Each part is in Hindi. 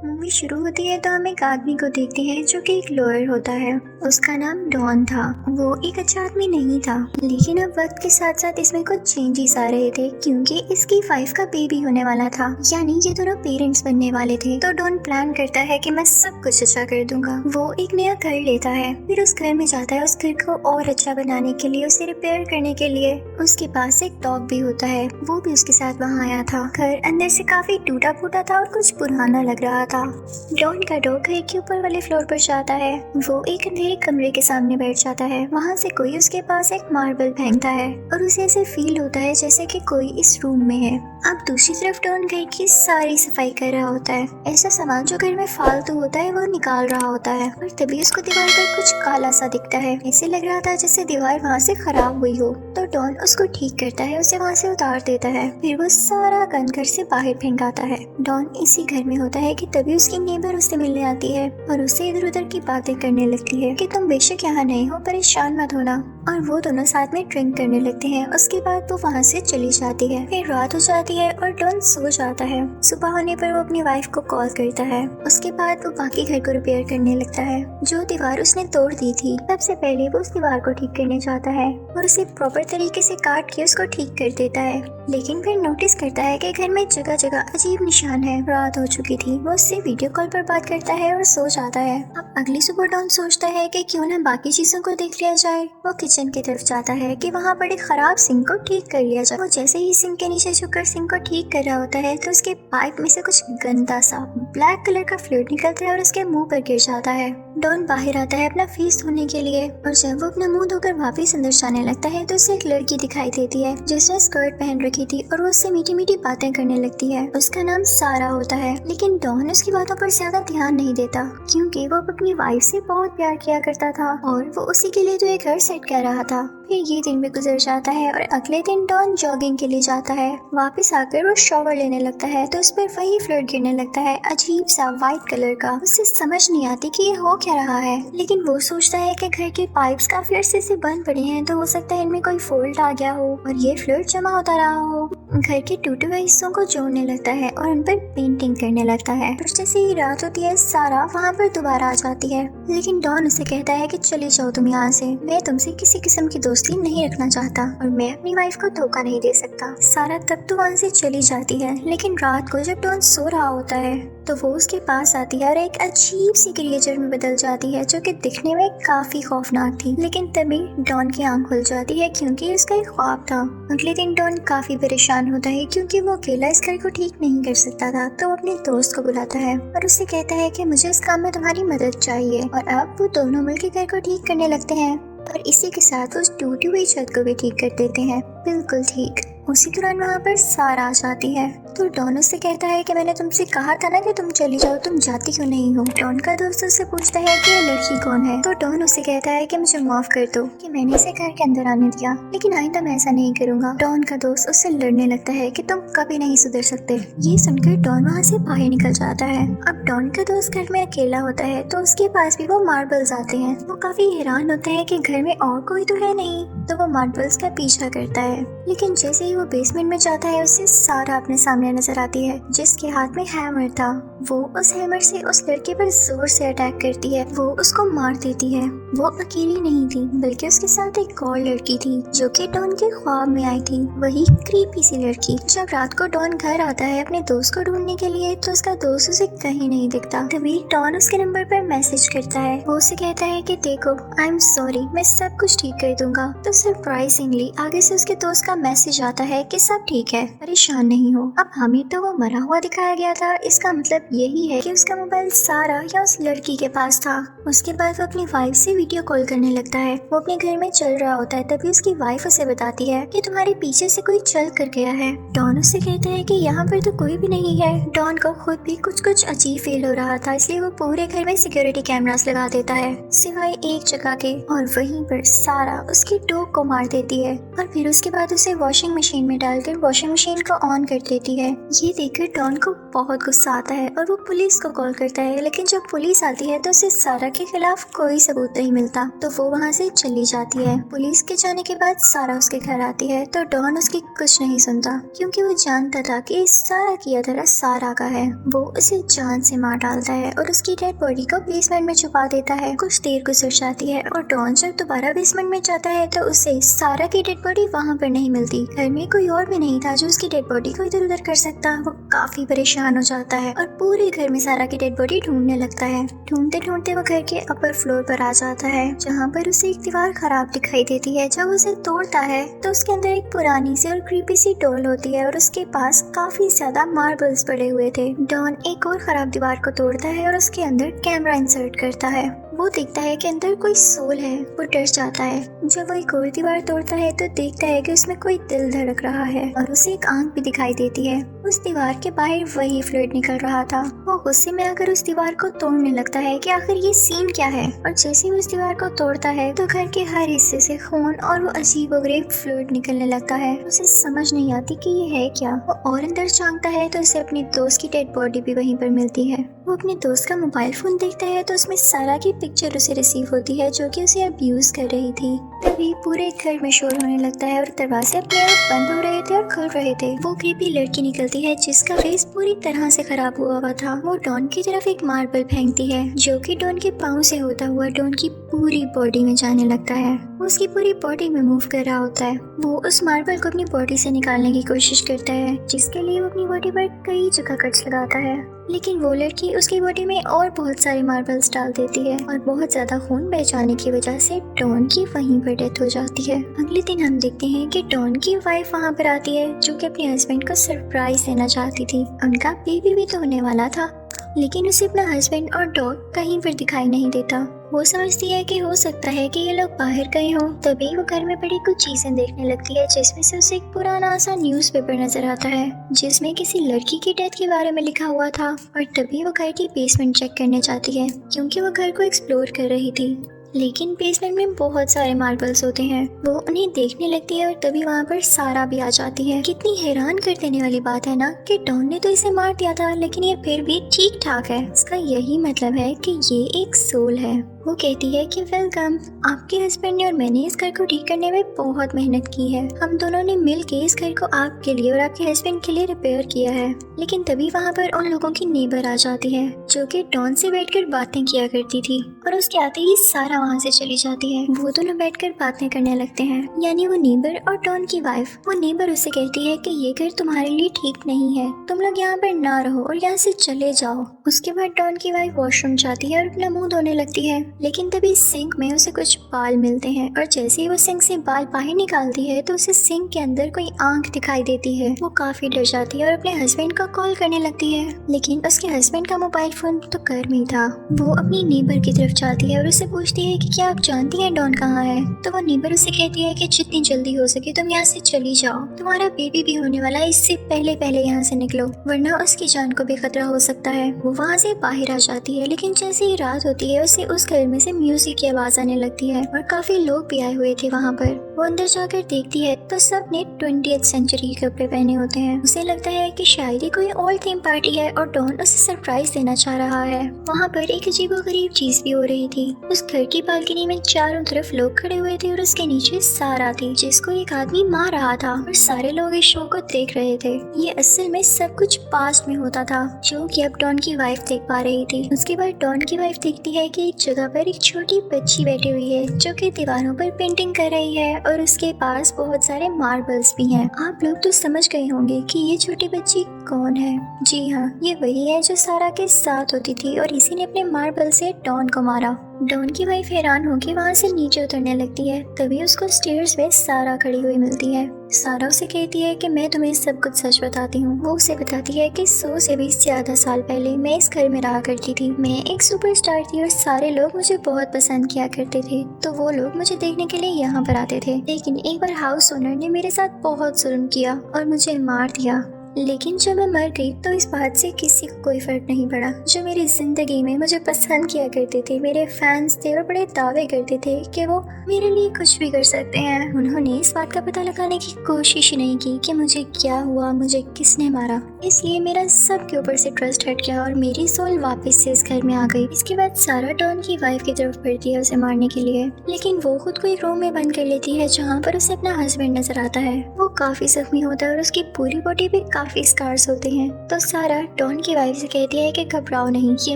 मूवी शुरू होती है तो हम एक आदमी को देखते हैं जो कि एक लॉयर होता है। उसका नाम डॉन था। वो एक अच्छा आदमी नहीं था, लेकिन अब वक्त के साथ साथ इसमें कुछ चेंजेस आ रहे थे क्योंकि इसकी वाइफ का बेबी होने वाला था, यानी ये दोनों पेरेंट्स बनने वाले थे। तो डॉन प्लान करता है कि मैं सब कुछ अच्छा कर दूंगा। वो एक नया घर लेता है, फिर उस घर में जाता है उस घर को और अच्छा बनाने के लिए, उसे रिपेयर करने के लिए। उसके पास एक डॉग भी होता है, वो भी उसके साथ वहाँ आया था। घर अंदर से काफी टूटा फूटा था और कुछ पुराना लग रहा था। डॉन का डॉग घर के ऊपर वाले फ्लोर पर जाता है। वो एक अंधेरे कमरे के सामने बैठ जाता है। वहाँ से कोई उसके पास एक मार्बल फेंकता है और उसे ऐसे फील होता है जैसे कि कोई इस रूम में है। अब दूसरी तरफ डॉन घर की सारी सफाई कर रहा होता है। ऐसा सामान जो घर में फालतू होता है वो निकाल रहा होता है और तभी उसको दीवार पर कुछ काला सा दिखता है। ऐसे लग रहा था जैसे दीवार वहाँ से खराब हुई हो। तो डॉन उसको ठीक करता है, उसे वहाँ से उतार देता है। फिर वो सारा गंद घर से बाहर फेंक आता है। डॉन इसी घर में होता है कि तभी उसकी नेबर उससे मिलने आती है और उससे इधर उधर की बातें करने लगती है कि तुम बेशक यहाँ नहीं हो, परेशान मत होना। और वो दोनों साथ में ड्रिंक करने लगते हैं। उसके बाद वो वहाँ से चली जाती है। फिर रात हो जाती है और डॉन सो जाता है। सुबह होने पर वो अपनी वाइफ को कॉल करता है। उसके बाद वो बाकी घर को रिपेयर करने लगता है। जो दीवार उसने तोड़ दी थी, सबसे पहले वो उस दीवार को ठीक करने जाता है और उसे प्रॉपर तरीके से काट के उसको ठीक कर देता है। लेकिन फिर नोटिस करता है कि घर में जगह जगह अजीब निशान है। रात हो चुकी थी। वो उससे वीडियो कॉल पर बात करता है और सो जाता है। अब अगली सुबह डॉन सोचता है कि क्यों ना बाकी चीजों को देख लिया जाए। वो किचन की तरफ जाता है कि वहाँ पड़े खराब सिंक को ठीक कर लिया जाए। वो जैसे ही सिंक के नीचे झुककर सिंक को ठीक कर रहा होता है तो उसके पाइप में से कुछ गंदा सा ब्लैक कलर का फ्लूइड निकलता है और उसके मुंह पर गिर जाता है। डॉन बाहर आता है अपना फेस धोने के लिए और जब वो अपना मुंह धोकर वापस अंदर जाने लगता है तो उसे एक लड़की दिखाई देती है जिसने स्कर्ट पहन रखी थी और वो उससे मीठी मीठी बातें करने लगती है। उसका नाम सारा होता है, लेकिन डॉन उसकी बातों पर ज्यादा ध्यान नहीं देता क्योंकि वो अपनी वाइफ से बहुत प्यार किया करता था और वो उसी के लिए तो एक घर सेट कर रहा था। फिर ये दिन भी गुजर जाता है और अगले दिन डॉन जॉगिंग के लिए जाता है। वापस आकर वो शॉवर लेने लगता है तो उस पर वही फ्लूइड गिरने लगता है, अजीब सा व्हाइट कलर का। उसे समझ नहीं आती कि ये हो क्या रहा है, लेकिन वो सोचता है कि घर के पाइप्स काफी अरसे से बंद पड़े हैं तो हो सकता है इनमें कोई फॉल्ट आ गया हो और ये फ्लूइड जमा होता रहा हो। घर के टूटे हुए हिस्सों को जोड़ने लगता है और उन पर पेंटिंग करने लगता है। फिर जैसे ही रात होती है सारा वहाँ पर दोबारा आ जाती है, लेकिन डॉन उसे कहता है कि चले जाओ तुम यहाँ से, मैं तुमसे किसी किस्म की दोस्ती नहीं रखना चाहता और मैं अपनी वाइफ को धोखा नहीं दे सकता। सारा तब तो वहाँ से चली जाती है, लेकिन रात को जब डॉन सो रहा होता है तो वो उसके पास आती है और एक अजीब सी क्रिएचर में बदल जाती है जो कि दिखने में काफी खौफनाक थी। लेकिन तभी डॉन की आंख खुल जाती है क्योंकि उसका एक ख्वाब था। अगले दिन डॉन काफी परेशान होता है क्योंकि वो अकेला इस घर को ठीक नहीं कर सकता था, तो वो अपने दोस्त को बुलाता है और उससे कहता है कि मुझे इस काम में तुम्हारी मदद चाहिए। और अब वो दोनों मिलकर घर को ठीक करने लगते हैं और इसी के साथ उस टूटी हुई छत को भी ठीक कर देते हैं, बिल्कुल ठीक। उसी दौरान वहाँ पर सारा आ जाती है तो डॉन उससे कहता है कि मैंने तुमसे कहा था ना कि तुम चली जाओ, तुम जाती क्यों नहीं हो। डॉन का दोस्त उससे पूछता है कि ये लड़की कौन है, तो डॉन उससे कहता है कि मुझे माफ कर दो कि मैंने इसे घर के अंदर आने दिया, लेकिन आइंदा मैं ऐसा नहीं करूंगा। डॉन का दोस्त उससे लड़ने लगता है कि तुम कभी नहीं सुधर सकते। ये सुनकर डॉन वहाँ से बाहर निकल जाता है। अब डॉन का दोस्त घर में अकेला होता है तो उसके पास भी वो मार्बल्स आते हैं। वो काफी हैरान होता है कि घर में और कोई तो है नहीं, तो वो मार्बल्स का पीछा करता है। लेकिन जैसे ही वो बेसमेंट में जाता है उसे सारा अपने सामने नजर आती है जिसके हाथ में हैमर था। वो उस हैमर से उस लड़के पर जोर से अटैक करती है। वो उसको मार देती है। वो अकेली नहीं थी बल्कि उसके साथ एक और लड़की थी जो कि डॉन के ख्वाब में आई थी, वही क्रीपी सी लड़की। जब रात को डॉन घर आता है अपने दोस्त को ढूंढने के लिए तो उसका दोस्त उसे कहीं नहीं दिखता। तभी डॉन उसके नंबर पर मैसेज करता है। वो उसे कहता है कि देखो आई एम सॉरी, मैं सब कुछ ठीक कर दूंगा। तो सरप्राइजिंगली आगे से उसके दोस्त का मैसेज आता है कि सब ठीक है, परेशान नहीं हो। अब हमें तो वो मरा हुआ दिखाया गया था, इसका मतलब यही है कि उसका मोबाइल सारा या उस लड़की के पास था। उसके बाद वो अपनी वाइफ से वीडियो कॉल करने लगता है। वो अपने घर में चल रहा होता है तभी उसकी वाइफ उसे बताती है कि तुम्हारे पीछे से कोई चल कर गया है। डॉन उससे कहता है कि यहाँ पर तो कोई भी नहीं है। डॉन को खुद भी कुछ अजीब फील हो रहा था, इसलिए वो पूरे घर में सिक्योरिटी कैमरास लगा देता है सिवाय एक जगह के, और वहीं पर सारा उसकी डॉग को मार देती है। और फिर उसके बाद उसे वॉशिंग मशीन में डालकर वॉशिंग मशीन को ऑन कर देती है। ये देखकर डॉन को बहुत गुस्सा आता है और वो पुलिस को कॉल करता है, लेकिन जब पुलिस आती है तो उसे सारा के खिलाफ कोई सबूत नहीं मिलता, तो वो वहाँ से चली जाती है। पुलिस के जाने के बाद सारा उसके घर आती है तो डॉन उसकी कुछ नहीं सुनता, क्योंकि वो जानता था कि सारा की तरह सारा का है। वो उसे जान से मार डालता है और उसकी डेड बॉडी को बेसमेंट में छुपा देता है। कुछ देर गुजर जाती है और डॉन जब दोबारा बेसमेंट में जाता है तो उसे सारा की डेड बॉडी वहाँ पर नहीं मिलती। घर में कोई और भी नहीं था जो उसकी डेड बॉडी को इधर उधर कर सकता। वो काफी परेशान हो जाता है और पूरे घर में सारा की डेड बॉडी ढूंढने लगता है। ढूंढते ढूंढते वो घर के अपर फ्लोर पर आ जाता है, जहाँ पर उसे एक दीवार खराब दिखाई देती है। जब उसे तोड़ता है तो उसके अंदर एक पुरानी सी और क्रीपी सी डॉल होती है और उसके पास काफी ज्यादा मार्बल्स पड़े हुए थे। डॉन एक और खराब दीवार को तोड़ता है और उसके अंदर कैमरा इंसर्ट करता है। वो देखता है कि अंदर कोई सोल है। वो डर जाता है। जब वो एक और दीवार तोड़ता है तो देखता है कि उसमें कोई दिल धड़क रहा है और उसे एक आंख भी दिखाई देती है। उस दीवार के बाहर वही फ्लूइड निकल रहा था। वो गुस्से में आकर उस दीवार को तोड़ने लगता है कि आखिर ये सीन क्या है, और जैसे ही उस दीवार को तोड़ता है तो घर के हर हिस्से से खून और वो अजीबोगरीब फ्लूइड निकलने लगता है। उसे समझ नहीं आती कि ये है क्या। वो और अंदर झांकता है तो उसे अपनी दोस्त की डेड बॉडी भी वहीं पर मिलती है। वो अपने दोस्त का मोबाइल फोन देखता है तो उसमें सारा की पिक्चर उसे रिसीव होती है, जो कि उसे अब्यूज कर रही थी। तभी पूरे घर में शोर होने लगता है और दरवाजे अपने आप बंद हो रहे थे और खुल रहे थे। वो क्रीपी लड़की निकलती है जिसका फेस पूरी तरह से खराब हुआ था। वो डॉन की तरफ एक मार्बल फेंकती है, जो कि डॉन के पाँव से होता हुआ डॉन की पूरी बॉडी में जाने लगता है। वो उसकी पूरी बॉडी में मूव कर रहा होता है। वो उस मार्बल को अपनी बॉडी से निकालने की कोशिश करता है, जिसके लिए वो अपनी बॉडी पर कई जगह कट्स लगाता है, लेकिन वो लड़की उसकी बॉडी में और बहुत सारे मार्बल्स डाल देती है और बहुत ज्यादा खून बह जाने की वजह से डॉन की वहीं पर डेथ हो जाती है। अगले दिन हम देखते हैं कि डॉन की वाइफ वहाँ पर आती है, जो कि अपने हस्बैंड को सरप्राइज देना चाहती थी। उनका बेबी भी तो होने वाला था, लेकिन उसे अपना हस्बैंड और डॉग कहीं पर दिखाई नहीं देता। वो समझती है कि हो सकता है कि ये लोग बाहर गए हों। तभी वो घर में पड़ी कुछ चीजें देखने लगती है, जिसमें से उसे एक पुराना सा न्यूज़पेपर नजर आता है, जिसमें किसी लड़की की डेथ के बारे में लिखा हुआ था। और तभी वो घर की बेसमेंट चेक करने जाती है, क्योंकि वो घर को एक्सप्लोर कर रही थी। लेकिन बेसमेंट में बहुत सारे मार्बल्स होते हैं। वो उन्हें देखने लगती है और तभी वहाँ पर सारा भी आ जाती है। कितनी हैरान कर देने वाली बात है ना कि डॉन ने तो इसे मार दिया था, लेकिन ये फिर भी ठीक ठाक है। इसका यही मतलब है कि ये एक सोल है। वो कहती है कि वेलकम, आपके हस्बैंड ने और मैंने इस घर को ठीक करने में बहुत मेहनत की है। हम दोनों ने मिलके इस घर को आपके लिए और आपके हस्बैंड के लिए रिपेयर किया है। लेकिन तभी वहाँ पर उन लोगों की नेबर आ जाती है, जो कि डॉन से बैठकर बातें किया करती थी, और उसके आते ही सारा वहाँ से चली जाती है। वो दोनों बैठकर बातें करने लगते हैं, यानी वो नेबर और डॉन की वाइफ। वो नेबर उसे कहती है कि ये घर तुम्हारे लिए ठीक नहीं है, तुम लोग यहाँ पर ना रहो और यहाँ से चले जाओ। उसके बाद डॉन की वाइफ वॉशरूम जाती है और अपना मुंह धोने लगती है, लेकिन तभी सिंक में उसे कुछ बाल मिलते हैं, और जैसे ही वो सिंक से बाल बाहर निकालती है तो उसे सिंक के अंदर कोई आंख दिखाई देती है। वो काफी डर जाती है और अपने हस्बैंड का कॉल करने लगती है, लेकिन उसके हस्बैंड का मोबाइल फोन तो घर में ही था। वो अपनी नेबर की तरफ जाती है और उससे पूछती है कि क्या आप जानती हैं डॉन कहाँ है। तो वो नेबर उसे कहती है कि जितनी जल्दी हो सके तुम यहाँ से चली जाओ, तुम्हारा बेबी भी होने वाला है, इससे पहले पहले यहाँ से निकलो, वरना उसकी जान को भी खतरा हो सकता है। वो वहाँ से बाहर आ जाती है, लेकिन जैसे ही रात होती है उसे उस घर में से म्यूजिक की आवाज आने लगती है और काफी लोग भी आए हुए थे वहाँ पर। वो अंदर जाकर देखती है तो सब ने 20th सेंचुरी के कपड़े पहने होते हैं। उसे लगता है कि शायद ही कोई ओल्ड थीम पार्टी है और डॉन उसे सरप्राइज देना चाह रहा है। वहाँ पर एक अजीबोगरीब चीज भी हो रही थी। उस घर की बालकनी में चारों तरफ लोग खड़े हुए थे और उसके नीचे सारा थी, जिसको एक आदमी मार रहा था, और सारे लोग इस शो को देख रहे थे। ये असल में सब कुछ पास्ट में होता था, जो कि अब डॉन की वाइफ देख पा रही थी। उसके बाद डॉन की वाइफ देखती है कि एक जगह पर एक छोटी बच्ची बैठी हुई है, जो कि दीवारों पर पेंटिंग कर रही है और उसके पास बहुत सारे मार्बल्स भी हैं। आप लोग तो समझ गए होंगे कि ये छोटी बच्ची कौन है। जी हाँ, ये वही है जो सारा के साथ होती थी और इसी ने अपने मार्बल से डॉन को मारा। डॉन की वाइफ हैरान होकर वहाँ से नीचे उतरने लगती है। तभी उसको स्टेयर्स पे सारा खड़ी हुई मिलती है। सारा उसे कहती है कि मैं तुम्हें सब कुछ सच बताती हूँ। वो उसे बताती है कि 100 से भी ज्यादा साल पहले मैं इस घर में रहा करती थी। मैं एक सुपरस्टार थी और सारे लोग मुझे बहुत पसंद किया करते थे, तो वो लोग मुझे देखने के लिए यहाँ पर आते थे। लेकिन एक बार हाउस ओनर ने मेरे साथ बहुत जुल्म किया और मुझे मार दिया। लेकिन जब मैं मर गई तो इस बात से किसी को कोई फर्क नहीं पड़ा। जो मेरी जिंदगी में मुझे पसंद किया करते थे, मेरे फैंस थे और बड़े दावे करते थे कि वो मेरे लिए कुछ भी कर सकते हैं, उन्होंने इस बात का पता लगाने की कोशिश ही नहीं की कि मुझे क्या हुआ, मुझे किसने मारा। इसलिए मेरा सबके ऊपर से ट्रस्ट हट गया और मेरी सोल वापस से इस घर में आ गई। इसके बाद सारा डॉन की वाइफ की तरफ बढ़ती है उसे मारने के लिए, लेकिन वो खुद को एक रूम में बंद कर लेती है जहाँ पर उसे अपना हस्बैंड नजर आता है। वो काफी जख्मी होता है और उसकी पूरी बॉडी पे काफी स्कार्स होते हैं। तो सारा डॉन की वाइफ से कहती है कि घबराओ नहीं, ये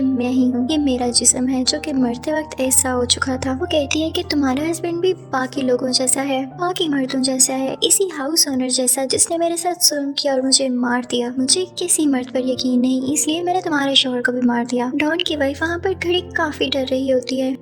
मैं ही हूँ, ये मेरा जिस्म है जो कि मरते वक्त ऐसा हो चुका था। वो कहती है कि तुम्हारा हस्बैंड भी बाकी लोगों जैसा है, बाकी मर्दों जैसा है, इसी हाउस ओनर जैसा जिसने मेरे साथ जुल्म किया और मुझे मार दिया। मुझे किसी मर्द पर यकीन नहीं, इसलिए मैंने तुम्हारे शोहर को भी मार दिया। डॉन की वाइफ वहाँ पर खड़ी काफी डर रही होती है।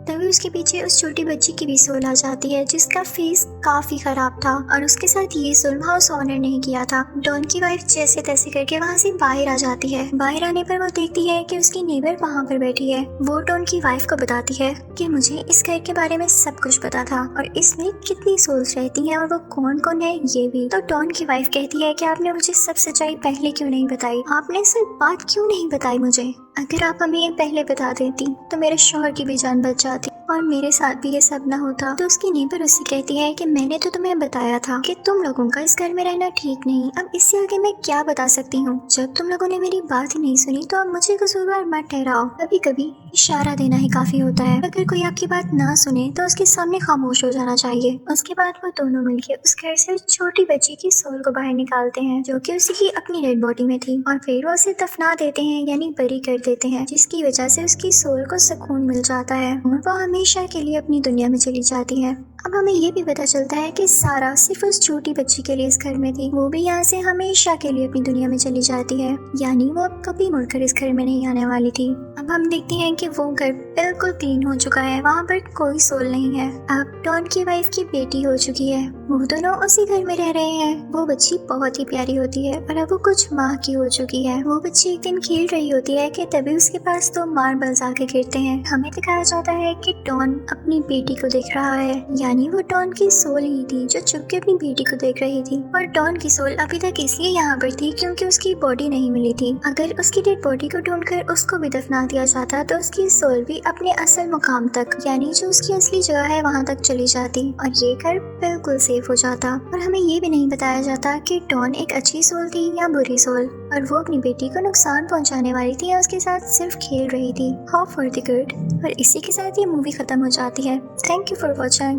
तभी उसके पीछे उस छोटी बच्ची की भी सोल आ जाती है जिसका फेस काफी खराब था और उसके साथ ये जुल्म हाउस ओनर ने किया था। डॉन की वाइफ जैसे तैसे करके वहाँ से बाहर आ जाती है। बाहर आने पर वो देखती है कि उसकी नेबर वहाँ पर बैठी है। वो डॉन की वाइफ को बताती है कि मुझे इस घर के बारे में सब कुछ पता था और इसमें कितनी सोल्स रहती हैं और वो कौन कौन है ये भी। तो डॉन की वाइफ कहती है कि आपने मुझे सब सच्चाई पहले क्यों नहीं बताई, आपने सिर्फ बात क्यों नहीं बताई मुझे। अगर आप हमें ये पहले बता देती तो मेरे शौहर की भी जान बच जाती और मेरे साथ भी ये सब ना होता। तो उसकी नेबर उससे कहती है कि मैंने तो तुम्हें बताया था कि तुम लोगों का इस घर में रहना ठीक नहीं, अब इससे आगे मैं क्या बता सकती हूँ। जब तुम लोगों ने मेरी बात ही नहीं सुनी तो अब मुझे कसूरवार मत ठहराओ। कभी कभी इशारा देना ही काफी होता है। अगर कोई आपकी बात ना सुने तो उसके सामने खामोश हो जाना चाहिए। उसके बाद वो दोनों मिलकर उस घर से उस छोटी बच्ची की सोल को बाहर निकालते हैं जो कि उसी की अपनी डेड बॉडी में थी और फिर वो उसे दफना देते हैं यानी बरी कर देते हैं, जिसकी वजह से उसकी सोल को सुकून मिल जाता है और वो हमेशा के लिए अपनी दुनिया में चली जाती है। अब हमें ये भी पता चलता है कि सारा सिर्फ उस छोटी बच्ची के लिए इस घर में थी, वो भी यहाँ से हमेशा के लिए अपनी दुनिया में चली जाती है, यानी वो अब कभी मुड़कर इस घर में नहीं आने वाली थी। अब हम देखते हैं कि वो घर बिल्कुल क्लीन हो चुका है, वहाँ पर कोई सोल नहीं है। अब डॉन की वाइफ की बेटी हो चुकी है, वो दोनों उसी घर में रह रहे हैं। वो बच्ची बहुत ही प्यारी होती है और अब वो कुछ माह की हो चुकी है। वो बच्ची एक दिन खेल रही होती है कि तभी उसके पास 2 मार्बल्स आके गिरते हैं। हमें दिखाया जाता है कि डॉन अपनी बेटी को देख रहा है, यानी वो डॉन की सोल ही थी जो छुप के अपनी बेटी को देख रही थी। और डॉन की सोल अभी तक इसलिए यहाँ पर थी क्योंकि उसकी बॉडी नहीं मिली थी। अगर उसकी डेड बॉडी को ढूंढकर उसको भी दफना दिया जाता तो उसकी सोल भी अपने असल मुकाम तक, यानी जो उसकी असली जगह है, वहाँ तक चली जाती और ये घर बिल्कुल सेफ हो जाता। और हमें ये भी नहीं बताया जाता कि डॉन एक अच्छी सोल थी या बुरी सोल और वो अपनी बेटी को नुकसान पहुँचाने वाली थी या उसके साथ सिर्फ खेल रही थी। Hope for the good. और इसी के साथ ये मूवी खत्म हो जाती है। Thank you for watching.